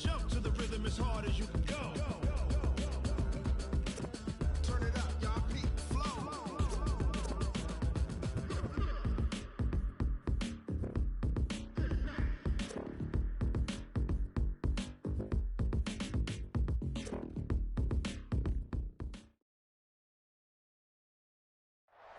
Jump to the rhythm as hard as you can go. Turn it up, y'all. Peak flow.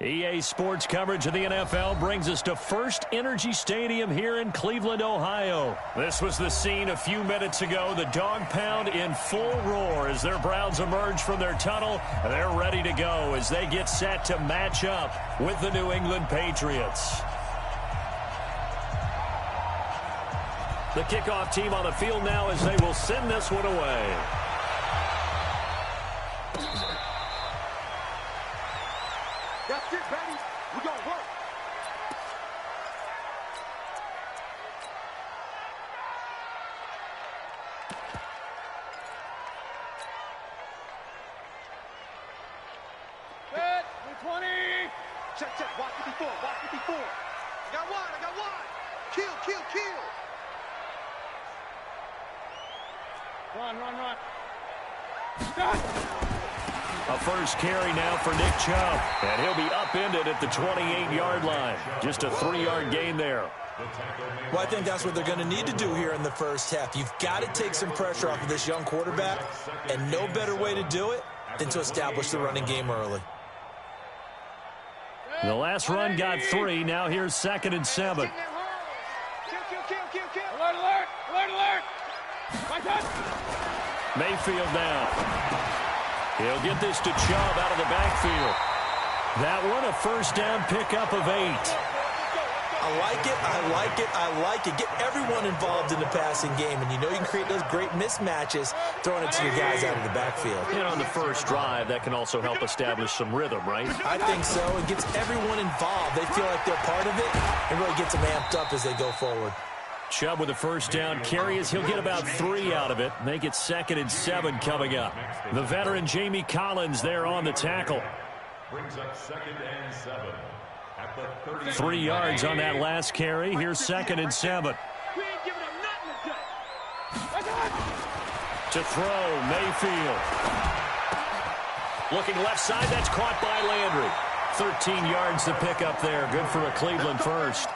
EA Sports coverage of the NFL brings us to First Energy Stadium here in Cleveland, Ohio. This was the scene a few minutes ago. The dog pound in full roar as their Browns emerge from their tunnel. They're ready to go as they get set to match up with the New England Patriots. The kickoff team on the field now as they will send this one away. That's it, Brady. We're going to work. Set. 20. Check, check. Watch it before. Watch it before. I got one. I got one. Kill, kill, kill. Run, run, run. Stop. A first carry now for Nick Chubb, and he'll be upended at the 28-yard line. Just a 3-yard gain there. Well, I think that's what they're going to need to do here in the first half. You've got to take some pressure off of this young quarterback, and no better way to do it than to establish the running game early. The last run got 3. Now here's 2nd and 7. Kill, kill, kill, kill, kill. Alert, alert, alert, alert. My touch. Mayfield now. He'll get this to Chubb out of the backfield. That one a first down pickup of 8. I like it, I like it, I like it. Get everyone involved in the passing game, and you know you can create those great mismatches throwing it to your guys out of the backfield. And on the first drive, that can also help establish some rhythm, right? I think so. It gets everyone involved. They feel like they're part of it, and really gets them amped up as they go forward. Chubb with a first down carry as he'll get about 3 out of it. Make it 2nd and 7 coming up. The veteran Jamie Collins there on the tackle. Brings up 2nd and 7 at the 30. 3 yards on that last carry. Here's 2nd and 7. We ain't giving them nothing To throw, Mayfield. Looking left side, that's caught by Landry. 13 yards to pick up there. Good for a Cleveland first.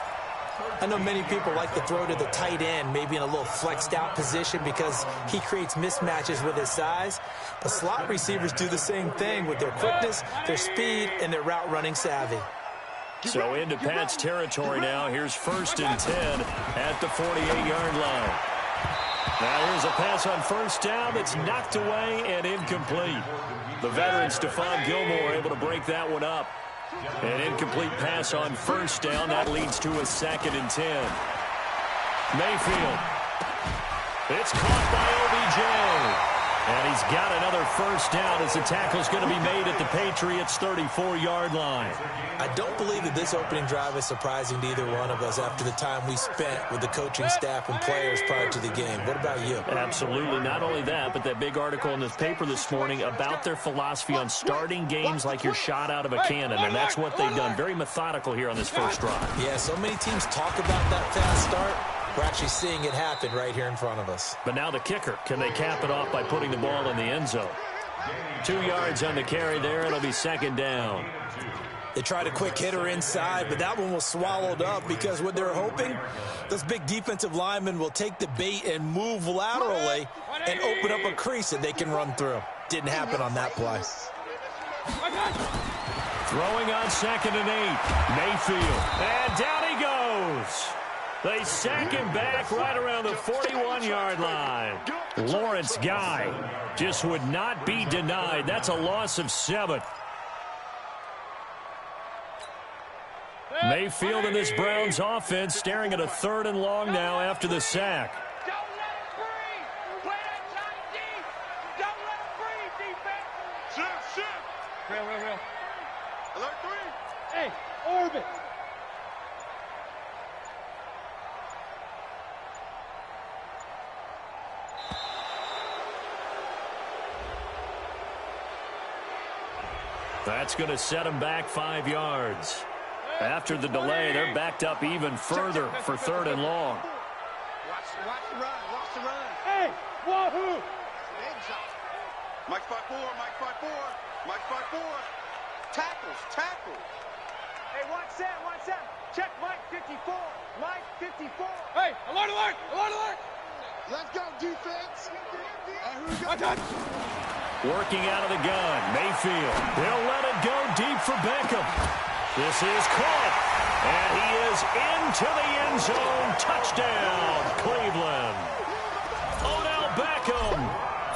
I know many people like to throw to the tight end, maybe in a little flexed out position because he creates mismatches with his size. But slot receivers do the same thing with their quickness, their speed, and their route running savvy. So into Pat's territory now. Here's 1st and 10 at the 48-yard line. Now here's a pass on first down that's knocked away and incomplete. The veteran Stephon Gilmore able to break that one up. An incomplete pass on first down. That leads to a 2nd and 10. Mayfield. It's caught by OBJ. And he's got another first down as the tackle's going to be made at the Patriots' 34-yard line. I don't believe that this opening drive is surprising to either one of us after the time we spent with the coaching staff and players prior to the game. What about you? Absolutely. Not only that, but that big article in this paper this morning about their philosophy on starting games like you're shot out of a cannon, and that's what they've done. Very methodical here on this first drive. Yeah, so many teams talk about that fast start. We're actually seeing it happen right here in front of us. But now the kicker. Can they cap it off by putting the ball in the end zone? 2 yards on the carry there. It'll be 2nd down. They tried a quick hitter inside, but that one was swallowed up because what they're hoping, those big defensive linemen will take the bait and move laterally and open up a crease that they can run through. Didn't happen on that play. Throwing on 2nd and 8. Mayfield. And down he goes. They sack him back right around the 41-yard line. Lawrence Guy just would not be denied. That's a loss of 7. Mayfield and this Browns offense staring at a 3rd and long now after the sack. Don't let him breathe. Play that tight deep. Don't let him breathe, defense. Shift. Real. Alert 3. Hey, orbit. That's going to set them back 5 yards. After the delay, they're backed up even further for 3rd and long. Watch the run. Watch the run. Hey, Wahoo! Mike 5-4, Mike 5-4, Mike 5-4. Tackles, tackles. Hey, 1-7. Check Mike 54. Mike 54. Hey, alert, alert, alert, alert. Let's go, defense. Working out of the gun, Mayfield. He'll let it go deep for Beckham. This is caught, and he is into the end zone. Touchdown, Cleveland. Odell Beckham,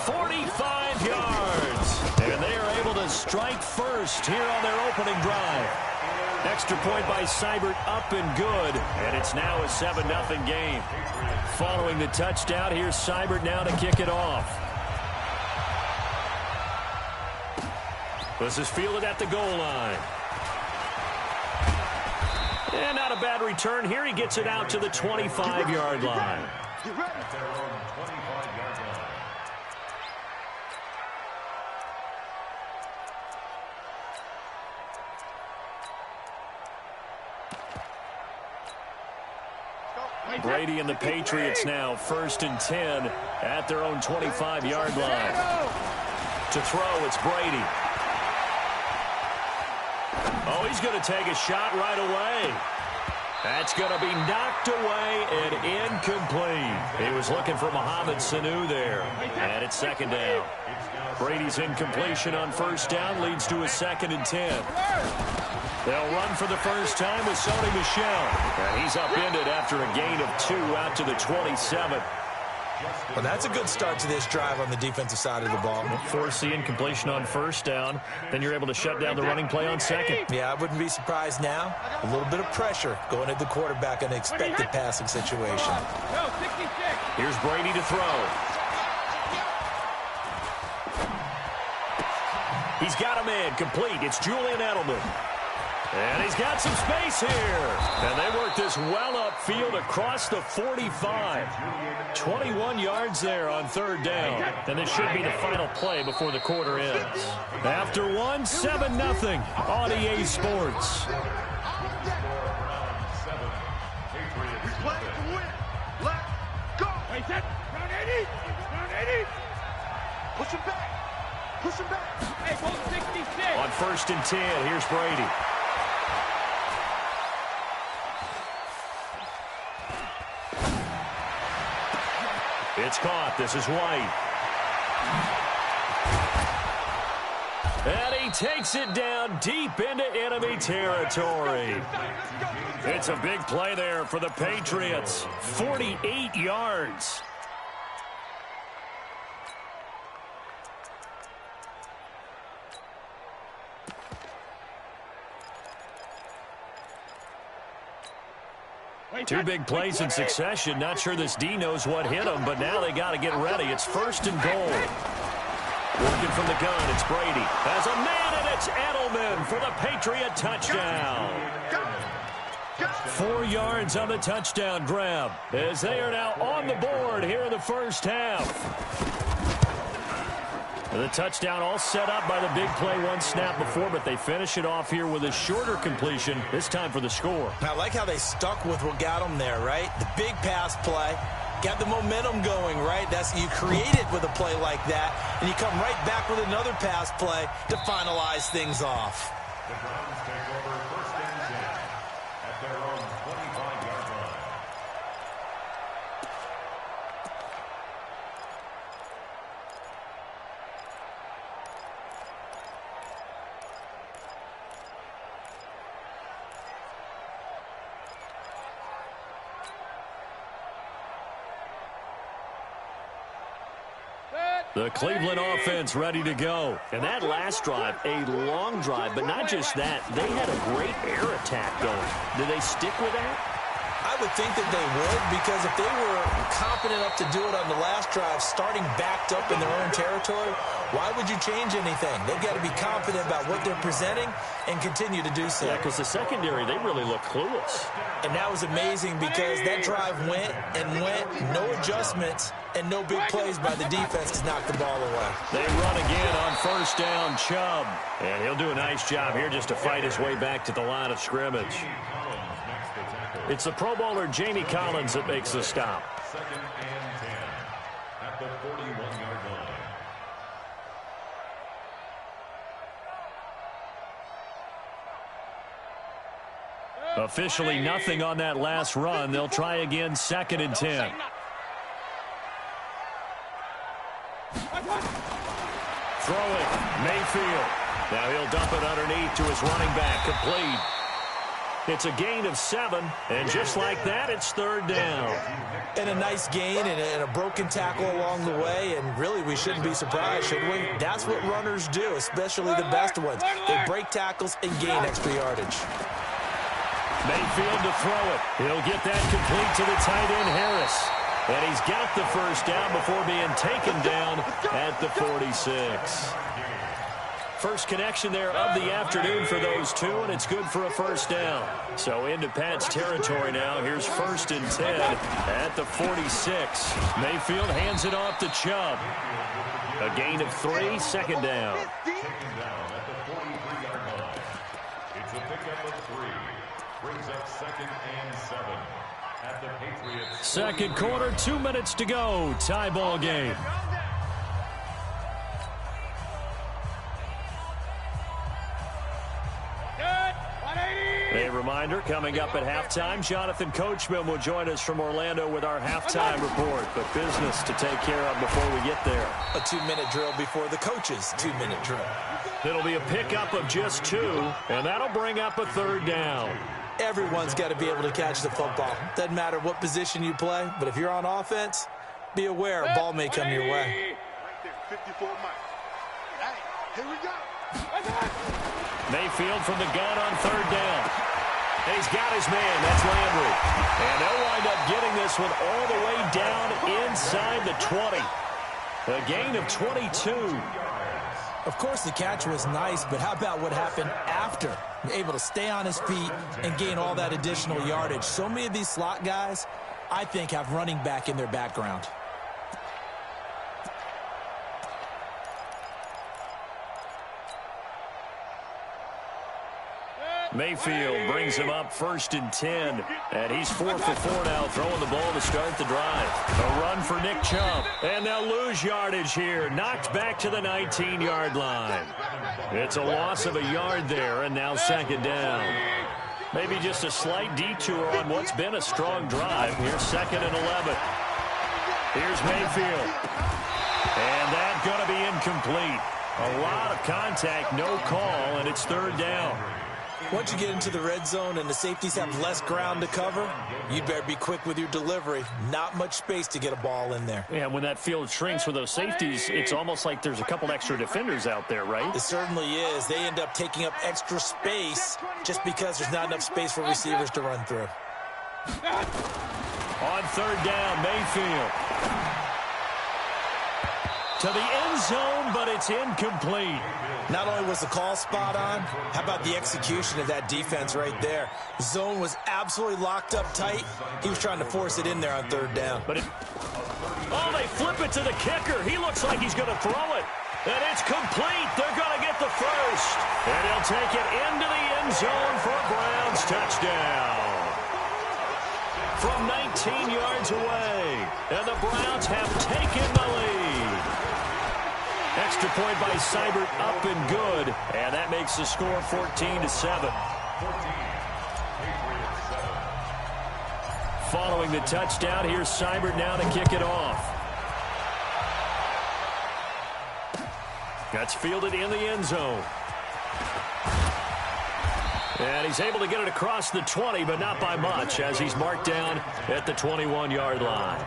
45 yards. And they are able to strike first here on their opening drive. Extra point by Seibert, up and good, and it's now a 7-0 game. Following the touchdown, here's Seibert now to kick it off. This is fielded at the goal line. And not a bad return here. He gets it out to the 25-yard line. At their own 25-yard line. Brady and the Patriots now 1st and 10 at their own 25-yard line. To throw, it's Brady. Oh, he's going to take a shot right away. That's going to be knocked away and incomplete. He was looking for Mohamed Sanu there. And it's 2nd down. Brady's incompletion on 1st down leads to a 2nd and 10. They'll run for the first time with Sony Michel. And he's upended after a gain of 2 out to the 27. Well, that's a good start to this drive on the defensive side of the ball. Force the incompletion on 1st down. Then you're able to shut down the running play on 2nd. Yeah, I wouldn't be surprised now. A little bit of pressure going at the quarterback in an expected passing situation. Here's Brady to throw. He's got a man complete. It's Julian Edelman. And he's got some space here. And they work this well upfield across the 45. 21 yards there on 3rd down. And this should be the final play before the quarter ends. After one, 7-0 on EA Sports. We play to win. Let's go. Hey, set. Round 80. Round 80. Push him back. Push him back. Hey, goal 66. On 1st and 10, here's Brady. It's caught. This is White. And he takes it down deep into enemy territory. It's a big play there for the Patriots. 48 yards. Two big plays in succession. Not sure this D knows what hit him, but now they got to get ready. It's 1st and goal. Working from the gun, it's Brady. Has a man, and it's Edelman for the Patriot touchdown. 4 yards on the touchdown grab, as they are now on the board here in the 1st half. The touchdown all set up by the big play one snap before, but they finish it off here with a shorter completion, this time for the score. I like how they stuck with what got them there, right? The big pass play, got the momentum going, right? You create it with a play like that, and you come right back with another pass play to finalize things off. The Browns take over 1st and 10 at their own 25-yard line. The Cleveland offense ready to go. And that last drive, a long drive, but not just that. They had a great air attack going. Do they stick with that? I would think that they would, because if they were confident enough to do it on the last drive, starting backed up in their own territory, why would you change anything? They've got to be confident about what they're presenting and continue to do so. Yeah, because the secondary, they really look clueless. And that was amazing because that drive went and went, no adjustments, and no big plays by the defense to knock the ball away. They run again on 1st down, Chubb. And he'll do a nice job here just to fight his way back to the line of scrimmage. It's the Pro Bowler Jamie Collins that makes the stop. 2nd and 10 at the 48. Officially nothing on that last run. They'll try again, 2nd and 10. Throwing, Mayfield. Now he'll dump it underneath to his running back, complete. It's a gain of 7, and just like that, it's 3rd down. And a nice gain and a broken tackle along the way, and really we shouldn't be surprised, should we? That's what runners do, especially the best ones. They break tackles and gain extra yardage. Mayfield to throw it. He'll get that complete to the tight end, Harris. And he's got the 1st down before being taken down at the 46. First connection there of the afternoon for those two, and it's good for a 1st down. So into Pat's territory now. Here's 1st and 10 at the 46. Mayfield hands it off to Chubb. A gain of 3, 2nd down. Taken down at the 43-yard line. It's a pickup of 3. Brings up 2nd and 7 at the Patriots. Second quarter, 2 minutes to go. Tie ball game. A reminder, coming up at halftime, Jonathan Coachman will join us from Orlando with our halftime report. But business to take care of before we get there. A 2-minute drill before the coach's 2-minute drill. It'll be a pickup of just 2, and that'll bring up a 3rd down. Everyone's got to be able to catch the football. Doesn't matter what position you play, but if you're on offense, be aware a ball may come your way. Right there, 54 Mike. Hey, here we go. Mayfield from the gun on 3rd down. And he's got his man. That's Landry. And they'll wind up getting this one all the way down inside the 20. A gain of 22. Of course, the catch was nice, but how about what happened after? Able to stay on his feet and gain all that additional yardage. So many of these slot guys, I think, have running back in their background. Mayfield brings him up 1st and 10. And he's 4 for 4 now, throwing the ball to start the drive. A run for Nick Chubb. And they'll lose yardage here. Knocked back to the 19-yard line. It's a loss of a yard there, and now 2nd down. Maybe just a slight detour on what's been a strong drive. Here's 2nd and 11. Here's Mayfield. And that's going to be incomplete. A lot of contact, no call, and it's 3rd down. Once you get into the red zone and the safeties have less ground to cover, you'd better be quick with your delivery. Not much space to get a ball in there. Yeah, when that field shrinks with those safeties, it's almost like there's a couple extra defenders out there, right? It certainly is. They end up taking up extra space just because there's not enough space for receivers to run through. On 3rd down, Mayfield. To the end zone, but it's incomplete. Not only was the call spot on, how about the execution of that defense right there? Zone was absolutely locked up tight. He was trying to force it in there on 3rd down. But they flip it to the kicker. He looks like he's going to throw it. And it's complete. They're going to get the 1st. And he'll take it into the end zone for a Browns touchdown. From 19 yards away. And the Browns have taken the lead. Extra point by Seibert, up and good. And that makes the score 14-7. Following the touchdown, here's Seibert now to kick it off. That's fielded in the end zone. And he's able to get it across the 20, but not by much, as he's marked down at the 21-yard line.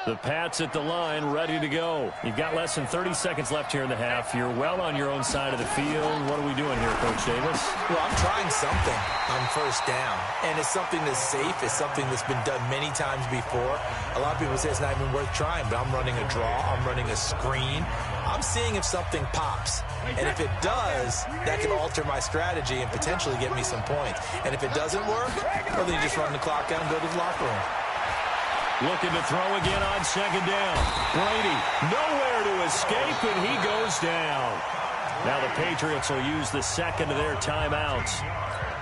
The Pats at the line, ready to go. You've got less than 30 seconds left here in the half. You're well on your own side of the field. What are we doing here, Coach Davis? Well, I'm trying something on 1st down, and it's something that's safe. It's something that's been done many times before. A lot of people say it's not even worth trying, but I'm running a draw. I'm running a screen. I'm seeing if something pops, and if it does, that can alter my strategy and potentially get me some points. And if it doesn't work, well, then you just run the clock out and go to the locker room. Looking to throw again on 2nd down. Brady nowhere to escape, and he goes down. Now the Patriots will use the second of their timeouts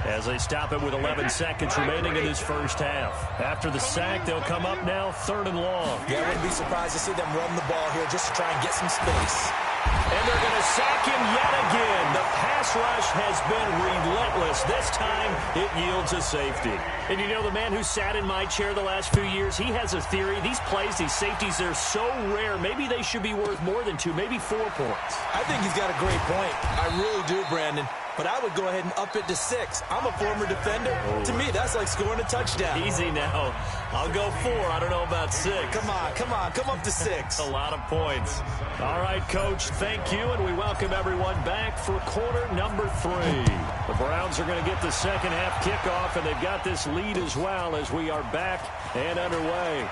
as they stop it with 11 seconds remaining in this first half. After the sack, they'll come up now 3rd and long. Yeah, I wouldn't be surprised to see them run the ball here just to try and get some space. And they're going to sack him yet again. The pass rush has been relentless. This time, it yields a safety. And you know, the man who sat in my chair the last few years, he has a theory. These plays, these safeties, they're so rare. Maybe they should be worth more than 2, maybe 4 points. I think he's got a great point. I really do, Brandon. But I would go ahead and up it to 6. I'm a former defender. Oh. To me, that's like scoring a touchdown. Easy now. I'll go 4. I don't know about 6. Come on. Come up to 6. A lot of points. All right, Coach, thank you, and we welcome everyone back for quarter number 3. The Browns are going to get the second half kickoff, and they've got this lead as well as we are back and underway.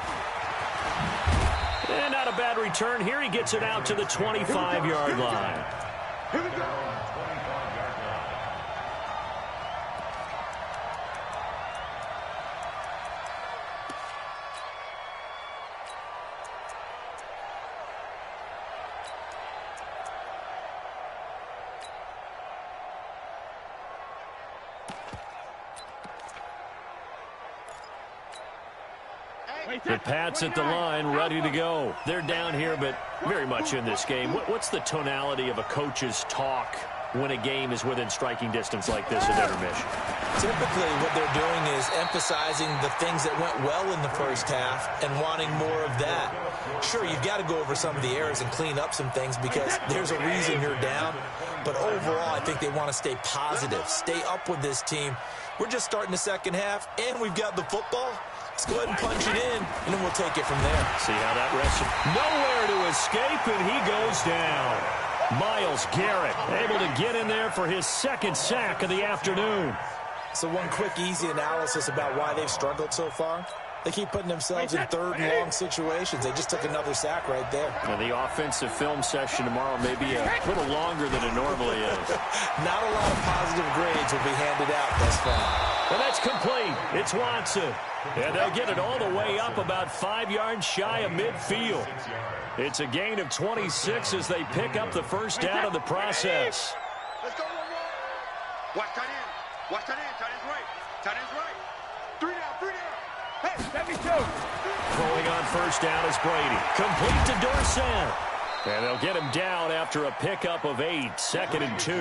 And not a bad return here. He gets it out to the 25-yard line. Here we go. The Pats at the line, ready to go. They're down here, but very much in this game. What's the tonality of a coach's talk when a game is within striking distance like this at intermission? Typically, what they're doing is emphasizing the things that went well in the first half and wanting more of that. Sure, you've got to go over some of the errors and clean up some things because there's a reason you're down. But overall, I think they want to stay positive, stay up with this team. We're just starting the second half, and we've got the football. Let's go ahead and punch it in, and then we'll take it from there. See how that rests. Nowhere to escape, and he goes down. Myles Garrett able to get in there for his second sack of the afternoon. So one quick, easy analysis about why they've struggled so far. They keep putting themselves in 3rd and long situations. They just took another sack right there. Now the offensive film session tomorrow may be a little longer than it normally is. Not a lot of positive grades will be handed out thus far. And that's complete. It's Watson. And they'll get it all the way up about 5 yards shy of midfield. It's a gain of 26 as they pick up the first down of the process. Let's go, one more. Watch tight end. Watch tight end. Tight end's right. Tight end's right. 3 down. 3 down. Hey, let me go. Throwing on first down is Brady. Complete to Dorsett. And they'll get him down after a pickup of 8. 2nd and 2.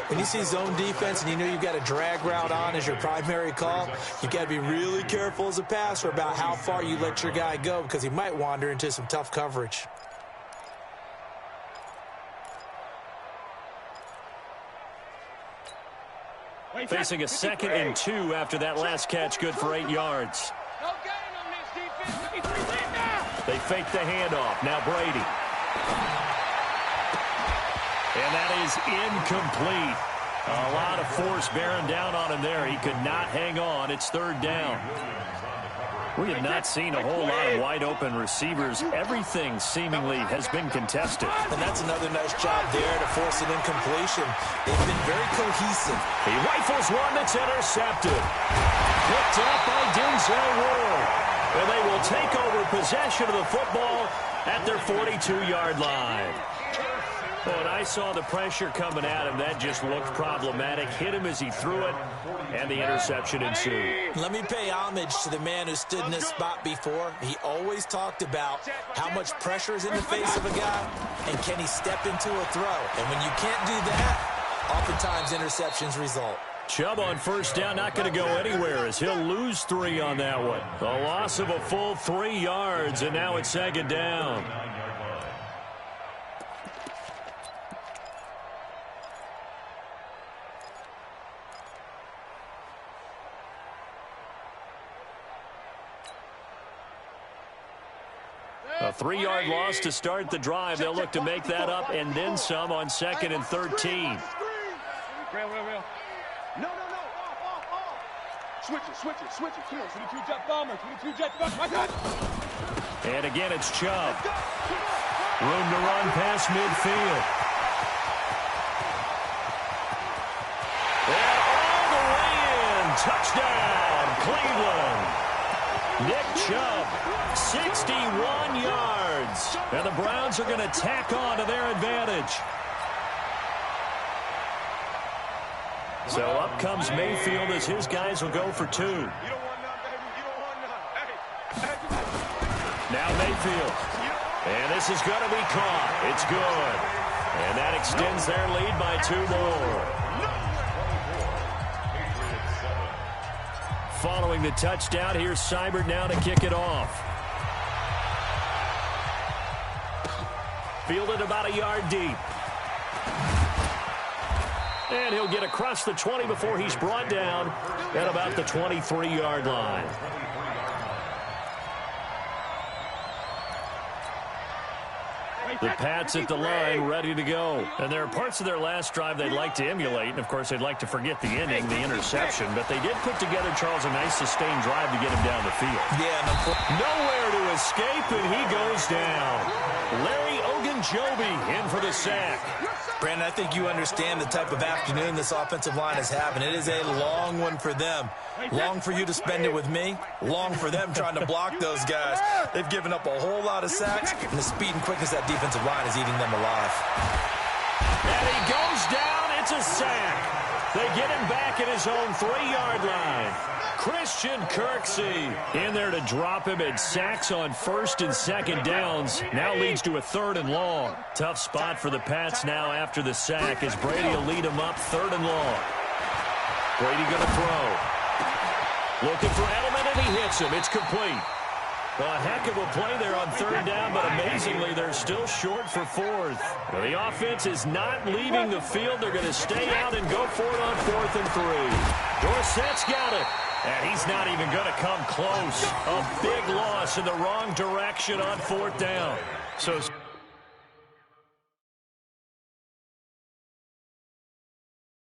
When you see zone defense and you know you've got a drag route on as your primary call, you've got to be really careful as a passer about how far you let your guy go because he might wander into some tough coverage. Facing a 2nd and 2 after that last catch, good for 8 yards. No gain on this defense. They fake the handoff. Now Brady. And that is incomplete. A lot of force bearing down on him there. He could not hang on. It's 3rd down. We have not seen a whole lot of wide-open receivers. Everything seemingly has been contested. And that's another nice job there to force an incompletion. They've been very cohesive. He rifles one that's intercepted. Picked up by Denzel Ward. And they will take over possession of the football at their 42-yard line. Oh, and I saw the pressure coming at him. That just looked problematic. Hit him as he threw it, and the interception ensued. Let me pay homage to the man who stood in this spot before. He always talked about how much pressure is in the face of a guy, and can he step into a throw. And when you can't do that, oftentimes interceptions result. Chubb on first down, not going to go anywhere as he'll lose 3 on that one. A loss of a full 3 yards, and now it's 2nd down. A 3-yard loss to start the drive. They'll look to make that up and then some on 2nd and 13. Real. No. Off. Switch it. Come on. 22 jet bomber. 22 jet bomber. And again, it's Chubb. Room to run past midfield. And all the way in. Touchdown, Cleveland. Nick Chubb, 61 yards. And the Browns are going to tack on to their advantage. So up comes Mayfield as his guys will go for 2. You don't want none, baby. You don't want none. Hey. Now Mayfield. And this is going to be caught. It's good. And that extends their lead by 2 more. Following the touchdown, here's Seibert now to kick it off. Fielded about a yard deep. And he'll get across the 20 before he's brought down at about the 23-yard line. The Pats at the line, ready to go. And there are parts of their last drive they'd like to emulate. And, of course, they'd like to forget the ending, the interception. But they did put together, Charles, a nice sustained drive to get him down the field. Yeah, nowhere to escape, and he goes down. Larry Ogunjobi in for the sack. Brandon, I think you understand the type of afternoon this offensive line is having. It is a long one for them. Long for you to spend it with me. Long for them trying to block those guys. They've given up a whole lot of sacks, and the speed and quickness of that defensive line is eating them alive. And he goes down. It's a sack. They get him back at his own 3-yard line. Christian Kirksey in there to drop him, and sacks on 1st and 2nd downs. Now leads to a 3rd and long. Tough spot for the Pats now after the sack as Brady will lead him up 3rd and long. Brady going to throw. Looking for Edelman, and he hits him. It's complete. A heck of a play there on 3rd down, but amazingly, they're still short for 4th. Well, the offense is not leaving the field. They're going to stay out and go for it on 4th and 3. Dorsett's got it. And he's not even going to come close. A big loss in the wrong direction on 4th down. So